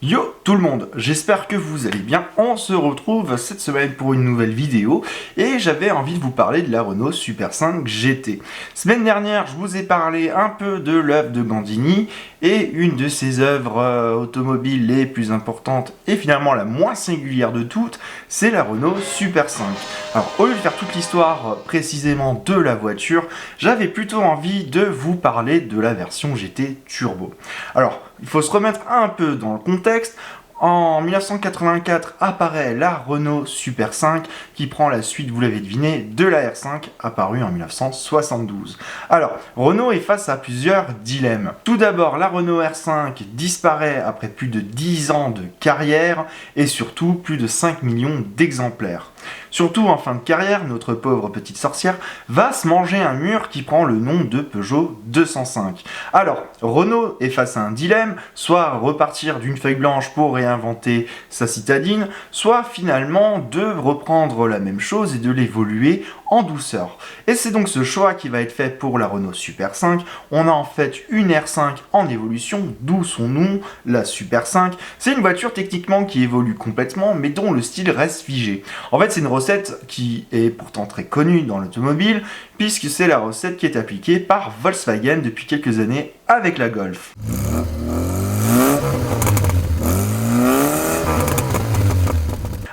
Yo tout le monde, j'espère que vous allez bien. On se retrouve cette semaine pour une nouvelle vidéo et j'avais envie de vous parler de la Renault Super 5 GT. Semaine dernière, je vous ai parlé un peu de l'œuvre de Gandini et une de ses œuvres automobiles les plus importantes et finalement la moins singulière de toutes, c'est la Renault Super 5. Alors au lieu de faire toute l'histoire précisément de la voiture, j'avais plutôt envie de vous parler de la version GT Turbo. Alors, il faut se remettre un peu dans le contexte. En 1984 apparaît la Renault Super 5 qui prend la suite, vous l'avez deviné, de la R5 apparue en 1972. Alors, Renault est face à plusieurs dilemmes. Tout d'abord, la Renault R5 disparaît après plus de 10 ans de carrière et surtout plus de 5 millions d'exemplaires. Surtout en fin de carrière, notre pauvre petite sorcière va se manger un mur qui prend le nom de Peugeot 205. Alors, Renault est face à un dilemme, soit repartir d'une feuille blanche pour réinventer sa citadine, soit finalement de reprendre la même chose et de l'évoluer en douceur. Et c'est donc ce choix qui va être fait pour la Renault Super 5. On a en fait une R5 en évolution, d'où son nom, la Super 5. C'est une voiture techniquement qui évolue complètement, mais dont le style reste figé. En fait, c'est une recette qui est pourtant très connue dans l'automobile, puisque c'est la recette qui est appliquée par Volkswagen depuis quelques années avec la Golf.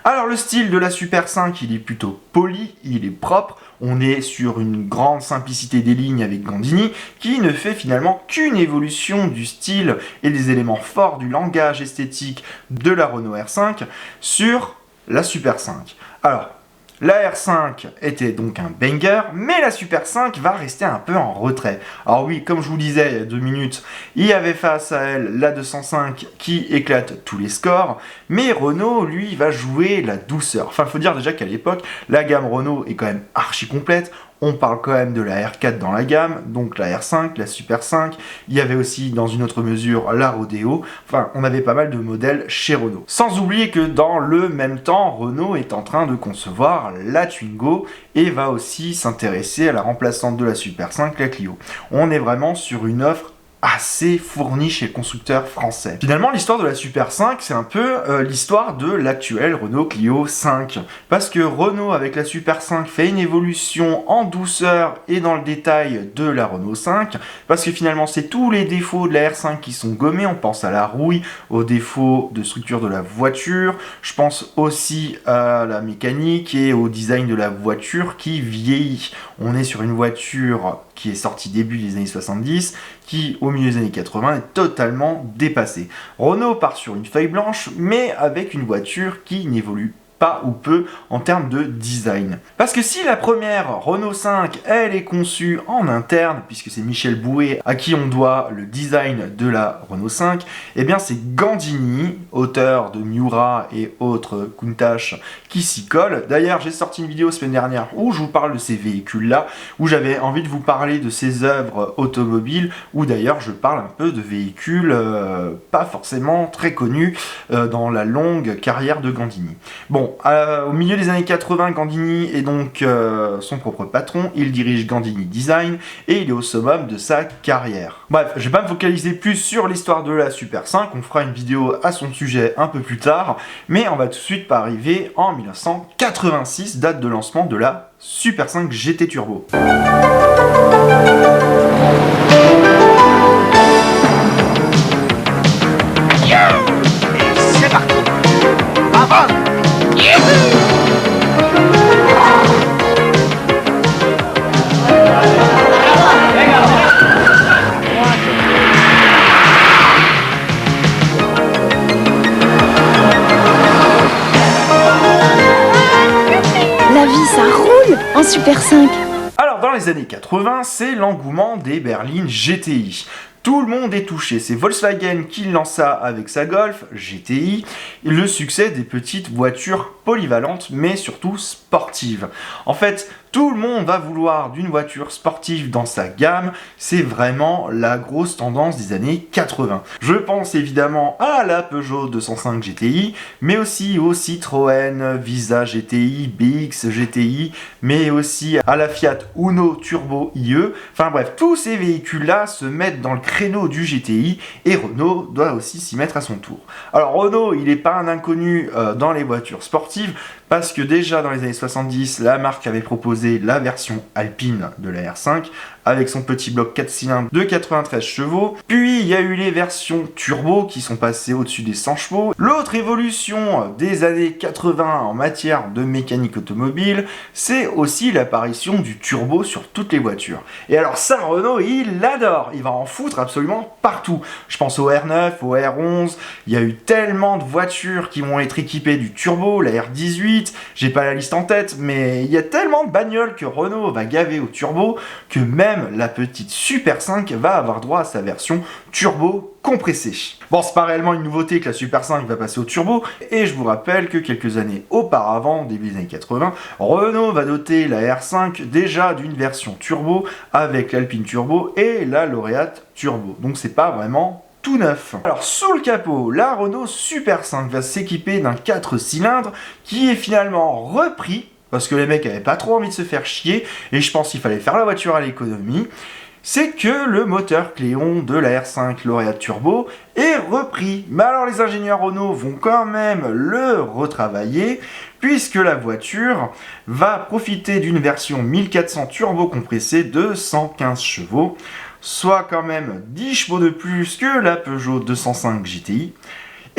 Alors le style de la Super 5, il est plutôt poli, il est propre, on est sur une grande simplicité des lignes avec Gandini, qui ne fait finalement qu'une évolution du style et des éléments forts du langage esthétique de la Renault R5 sur la Super 5. Alors, la R5 était donc un banger, mais la Super 5 va rester un peu en retrait. Alors oui, comme je vous disais il y a 2 minutes, il y avait face à elle la 205 qui éclate tous les scores, mais Renault, lui, va jouer la douceur. Enfin, il faut dire déjà qu'à l'époque, la gamme Renault est quand même archi complète. On parle quand même de la R4 dans la gamme, donc la R5, la Super 5. Il y avait aussi, dans une autre mesure, la Rodeo. Enfin, on avait pas mal de modèles chez Renault. Sans oublier que dans le même temps, Renault est en train de concevoir la Twingo et va aussi s'intéresser à la remplaçante de la Super 5, la Clio. On est vraiment sur une offre assez fourni chez le constructeur français. Finalement, l'histoire de la Super 5, c'est un peu l'histoire de l'actuelle Renault Clio 5. Parce que Renault, avec la Super 5, fait une évolution en douceur et dans le détail de la Renault 5. Parce que finalement, c'est tous les défauts de la R5 qui sont gommés. On pense à la rouille, aux défauts de structure de la voiture. Je pense aussi à la mécanique et au design de la voiture qui vieillit. On est sur une voiture qui est sortie début des années 70, qui au milieu des années 80 est totalement dépassée. Renault part sur une feuille blanche, mais avec une voiture qui n'évolue pas ou peu en termes de design. Parce que si la première Renault 5, elle est conçue en interne, puisque c'est Michel Bouet à qui on doit le design de la Renault 5, eh bien c'est Gandini, auteur de Miura et autres Countach, qui s'y colle. D'ailleurs, j'ai sorti une vidéo semaine dernière où je vous parle de ces véhicules-là, où j'avais envie de vous parler de ces œuvres automobiles, où d'ailleurs je parle un peu de véhicules pas forcément très connus dans la longue carrière de Gandini. Bon, au milieu des années 80, Gandini est donc son propre patron, il dirige Gandini Design et il est au summum de sa carrière. Bref, je vais pas me focaliser plus sur l'histoire de la Super 5, on fera une vidéo à son sujet un peu plus tard, mais on va tout de suite pas arriver en 1986, date de lancement de la Super 5 GT Turbo. C'est parti. Avance. La vie, ça roule en Super 5. Alors dans les années 80, c'est l'engouement des berlines GTI. Tout le monde est touché, c'est Volkswagen qui lance ça avec sa Golf GTI, le succès des petites voitures polyvalente, mais surtout sportive. En fait, tout le monde va vouloir d'une voiture sportive dans sa gamme, c'est vraiment la grosse tendance des années 80. Je pense évidemment à la Peugeot 205 GTI, mais aussi au Citroën Visa GTI, BX GTI, mais aussi à la Fiat Uno Turbo IE. Enfin bref, tous ces véhicules-là se mettent dans le créneau du GTI et Renault doit aussi s'y mettre à son tour. Alors Renault, il n'est pas un inconnu dans les voitures sportives, parce que déjà dans les années 70, la marque avait proposé la version alpine de la R5 avec son petit bloc 4 cylindres de 93 chevaux. Puis il y a eu les versions turbo qui sont passées au-dessus des 100 chevaux. L'autre évolution des années 80 en matière de mécanique automobile, c'est aussi l'apparition du turbo sur toutes les voitures. Et alors ça, Renault, il l'adore. Il va en foutre absolument partout. Je pense au R9, au R11. Il y a eu tellement de voitures qui vont être équipées du turbo, la R18. J'ai pas la liste en tête, mais il y a tellement de bagnoles que Renault va gaver au turbo que même la petite Super 5 va avoir droit à sa version turbo compressée. Bon, c'est pas réellement une nouveauté que la Super 5 va passer au turbo, et je vous rappelle que quelques années auparavant, début des années 80, Renault va doter la R5 déjà d'une version turbo avec l'Alpine Turbo et la Lauréate Turbo. Donc c'est pas vraiment tout neuf. Alors sous le capot, la Renault Super 5 va s'équiper d'un 4 cylindres qui est finalement repris parce que les mecs avaient pas trop envie de se faire chier et je pense qu'il fallait faire la voiture à l'économie. C'est que le moteur Cléon de la R5 Lauréate Turbo est repris. Mais alors les ingénieurs Renault vont quand même le retravailler puisque la voiture va profiter d'une version 1400 turbo compressée de 115 chevaux, soit quand même 10 chevaux de plus que la Peugeot 205 GTI.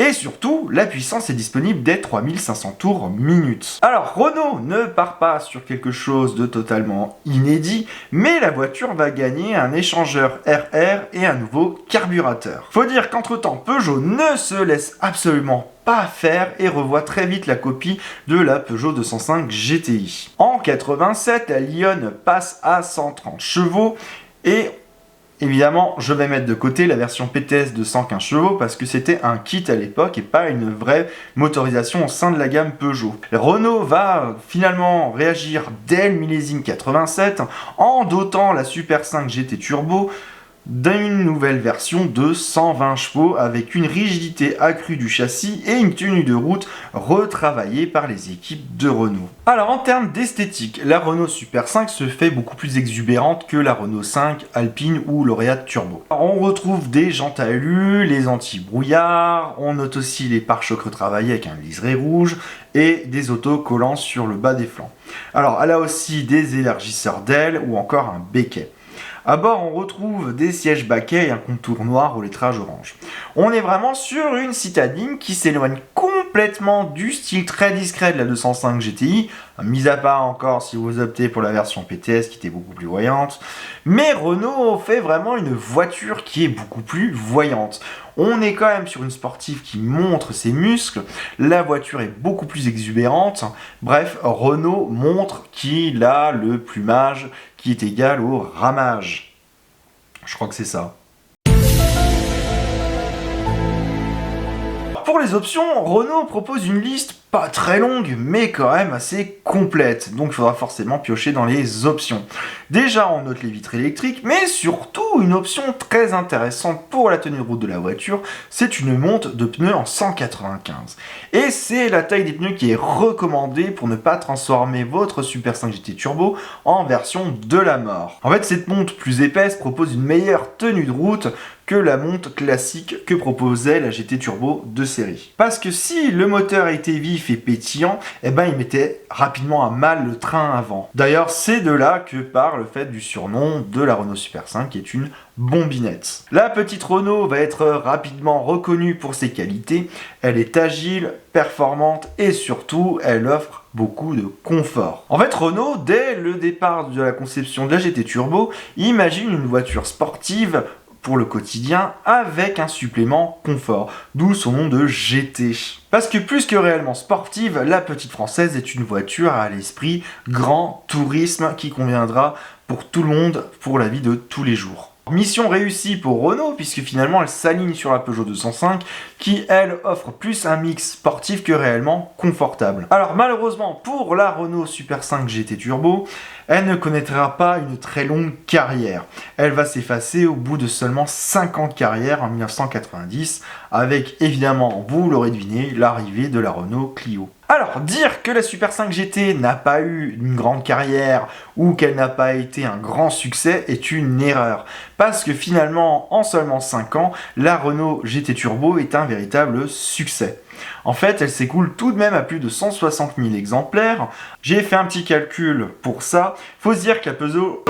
Et surtout, la puissance est disponible dès 3500 tours minutes. Alors Renault ne part pas sur quelque chose de totalement inédit, mais la voiture va gagner un échangeur RR et un nouveau carburateur. Faut dire qu'entre-temps, Peugeot ne se laisse absolument pas faire et revoit très vite la copie de la Peugeot 205 GTI. En 87, la Lyon passe à 130 chevaux et évidemment, je vais mettre de côté la version PTS de 115 chevaux parce que c'était un kit à l'époque et pas une vraie motorisation au sein de la gamme Peugeot. Renault va finalement réagir dès le millésime 87 en dotant la Super 5 GT Turbo d'une nouvelle version de 120 chevaux avec une rigidité accrue du châssis et une tenue de route retravaillée par les équipes de Renault. Alors en termes d'esthétique, la Renault Super 5 se fait beaucoup plus exubérante que la Renault 5 Alpine ou Lauréate Turbo. Alors, on retrouve des jantes à alu, les anti-brouillard, on note aussi les pare-chocs retravaillés avec un liseré rouge et des autocollants sur le bas des flancs. Alors elle a aussi des élargisseurs d'ailes ou encore un béquet. À bord, on retrouve des sièges baquets et un contour noir au lettrage orange. On est vraiment sur une citadine qui s'éloigne complètement du style très discret de la 205 GTI, mis à part encore si vous optez pour la version PTS qui était beaucoup plus voyante. Mais Renault fait vraiment une voiture qui est beaucoup plus voyante. On est quand même sur une sportive qui montre ses muscles, la voiture est beaucoup plus exubérante. Bref, Renault montre qu'il a le plumage qui est égal au ramage. Je crois que c'est ça. Pour les options, Renault propose une liste pas très longue, mais quand même assez complète. Donc il faudra forcément piocher dans les options. Déjà, on note les vitres électriques, mais surtout une option très intéressante pour la tenue de route de la voiture, c'est une monte de pneus en 195. Et c'est la taille des pneus qui est recommandée pour ne pas transformer votre Super 5 GT Turbo en version de la mort. En fait, cette monte plus épaisse propose une meilleure tenue de route que la monte classique que proposait la GT Turbo de série. Parce que si le moteur était vif et pétillant, il mettait rapidement à mal le train avant. D'ailleurs, c'est de là que part le fait du surnom de la Renault Super 5 qui est une bombinette. La petite Renault va être rapidement reconnue pour ses qualités. Elle est agile, performante et surtout, elle offre beaucoup de confort. En fait, Renault, dès le départ de la conception de la GT Turbo, imagine une voiture sportive pour le quotidien avec un supplément confort, d'où son nom de GT. Parce que plus que réellement sportive, la petite française est une voiture à l'esprit grand tourisme qui conviendra pour tout le monde pour la vie de tous les jours. Mission réussie pour Renault, puisque finalement elle s'aligne sur la Peugeot 205, qui elle offre plus un mix sportif que réellement confortable. Alors malheureusement pour la Renault Super 5 GT Turbo, elle ne connaîtra pas une très longue carrière. Elle va s'effacer au bout de seulement 5 ans de carrière en 1990, avec évidemment, vous l'aurez deviné, l'arrivée de la Renault Clio. Alors, dire que la Super 5 GT n'a pas eu une grande carrière ou qu'elle n'a pas été un grand succès est une erreur. Parce que finalement, en seulement 5 ans, la Renault GT Turbo est un véritable succès. En fait, elle s'écoule tout de même à plus de 160 000 exemplaires. J'ai fait un petit calcul pour ça. Il faut se dire que la Peugeot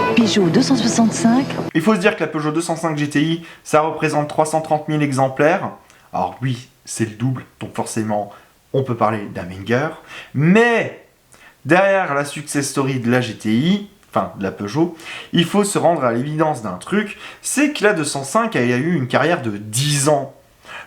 205 GTI, ça représente 330 000 exemplaires. Alors oui, c'est le double, donc forcément, on peut parler d'un banger. Mais derrière la success story de la GTI, enfin de la Peugeot, il faut se rendre à l'évidence d'un truc, c'est que la 205 a eu une carrière de 10 ans.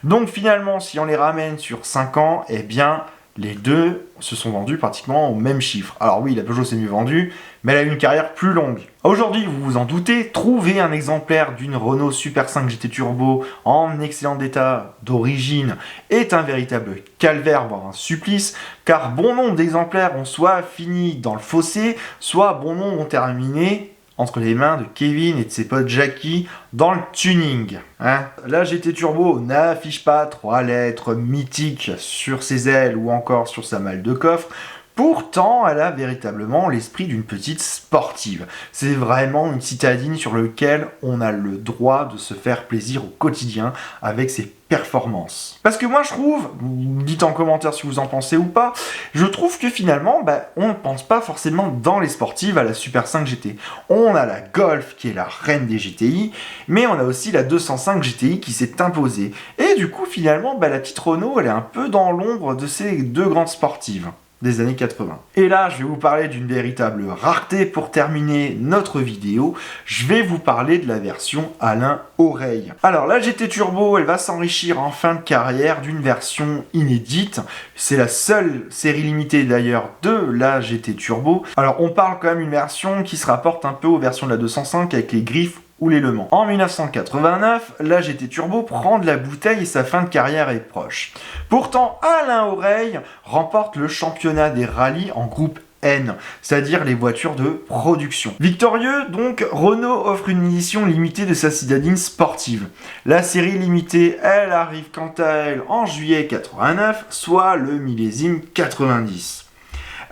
Donc finalement, si on les ramène sur 5 ans, eh bien, les deux se sont vendus pratiquement au même chiffre. Alors oui, la Peugeot s'est mieux vendue, mais elle a eu une carrière plus longue. Aujourd'hui, vous vous en doutez, trouver un exemplaire d'une Renault Super 5 GT Turbo en excellent état d'origine est un véritable calvaire, voire un supplice, car bon nombre d'exemplaires ont soit fini dans le fossé, soit bon nombre ont terminé entre les mains de Kevin et de ses potes Jackie dans le tuning. La GT Turbo n'affiche pas 3 lettres mythiques sur ses ailes ou encore sur sa malle de coffre. Pourtant, elle a véritablement l'esprit d'une petite sportive. C'est vraiment une citadine sur laquelle on a le droit de se faire plaisir au quotidien avec ses performances. Parce que moi je trouve, dites en commentaire si vous en pensez ou pas, je trouve que finalement, on ne pense pas forcément dans les sportives à la Super 5 GT. On a la Golf qui est la reine des GTI, mais on a aussi la 205 GTI qui s'est imposée. Et du coup finalement, la petite Renault, elle est un peu dans l'ombre de ces deux grandes sportives des années 80. Et là, je vais vous parler d'une véritable rareté pour terminer notre vidéo. Je vais vous parler de la version Alain-Oreille. Alors, la GT Turbo, elle va s'enrichir en fin de carrière d'une version inédite. C'est la seule série limitée d'ailleurs de la GT Turbo. Alors, on parle quand même d'une version qui se rapporte un peu aux versions de la 205 avec les griffes ou l'élément. En 1989, la GT Turbo prend de la bouteille et sa fin de carrière est proche. Pourtant, Alain-Oreille remporte le championnat des rallyes en groupe N, c'est-à-dire les voitures de production. Victorieux, donc, Renault offre une édition limitée de sa citadine sportive. La série limitée, elle arrive quant à elle en juillet 89, soit le millésime 90.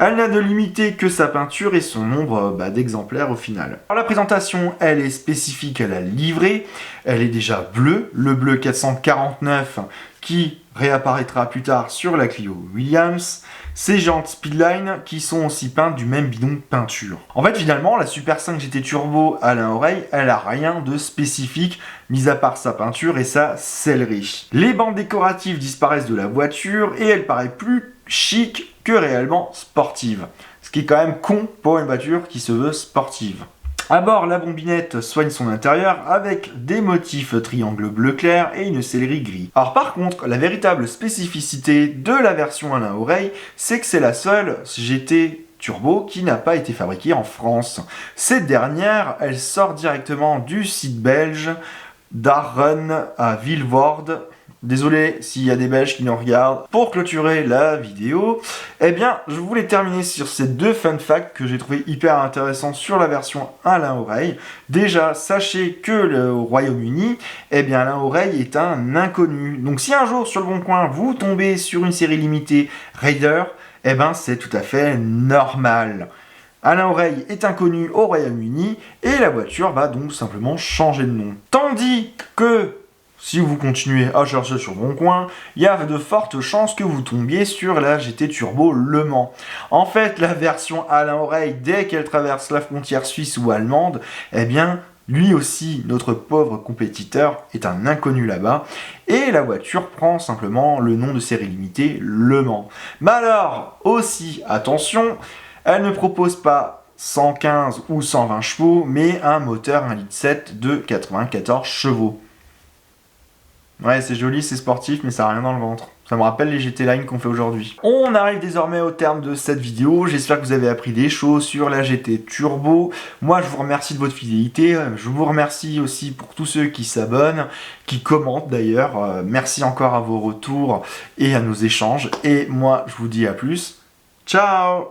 Elle n'a de limité que sa peinture et son nombre d'exemplaires au final. Alors la présentation, elle est spécifique à la livrée. Elle est déjà bleue, le bleu 449 qui réapparaîtra plus tard sur la Clio Williams. Ces jantes Speedline qui sont aussi peintes du même bidon de peinture. En fait, finalement, la Super 5 GT Turbo Alain-Oreille, elle a rien de spécifique, mis à part sa peinture et sa sellerie. Les bandes décoratives disparaissent de la voiture et elle paraît plus chic que réellement sportive. Ce qui est quand même con pour une voiture qui se veut sportive. À bord, la bombinette soigne son intérieur avec des motifs triangle bleu clair et une sellerie gris. Alors par contre, la véritable spécificité de la version Alain-Oreille, c'est que c'est la seule GT Turbo qui n'a pas été fabriquée en France. Cette dernière, elle sort directement du site belge d'Arren à Vilvoorde. Désolé s'il y a des Belges qui nous regardent. Pour clôturer la vidéo, eh bien, je voulais terminer sur ces deux fun facts que j'ai trouvé hyper intéressants sur la version Alain-Oreille. Déjà, sachez que au Royaume-Uni, eh bien, Alain-Oreille est un inconnu. Donc, si un jour sur le Bon Coin vous tombez sur une série limitée Raider, eh ben, c'est tout à fait normal. Alain-Oreille est inconnu au Royaume-Uni et la voiture va donc simplement changer de nom. Tandis que si vous continuez à chercher sur Bon Coin, il y a de fortes chances que vous tombiez sur la GT Turbo Le Mans. En fait, la version Alain-Oreille, dès qu'elle traverse la frontière suisse ou allemande, eh bien, lui aussi, notre pauvre compétiteur, est un inconnu là-bas. Et la voiture prend simplement le nom de série limitée Le Mans. Mais alors, aussi, attention, elle ne propose pas 115 ou 120 chevaux, mais un moteur 1,7 litre de 94 chevaux. Ouais, c'est joli, c'est sportif, mais ça n'a rien dans le ventre. Ça me rappelle les GT Line qu'on fait aujourd'hui. On arrive désormais au terme de cette vidéo. J'espère que vous avez appris des choses sur la GT Turbo. Moi, je vous remercie de votre fidélité. Je vous remercie aussi pour tous ceux qui s'abonnent, qui commentent d'ailleurs. Merci encore à vos retours et à nos échanges. Et moi, je vous dis à plus. Ciao!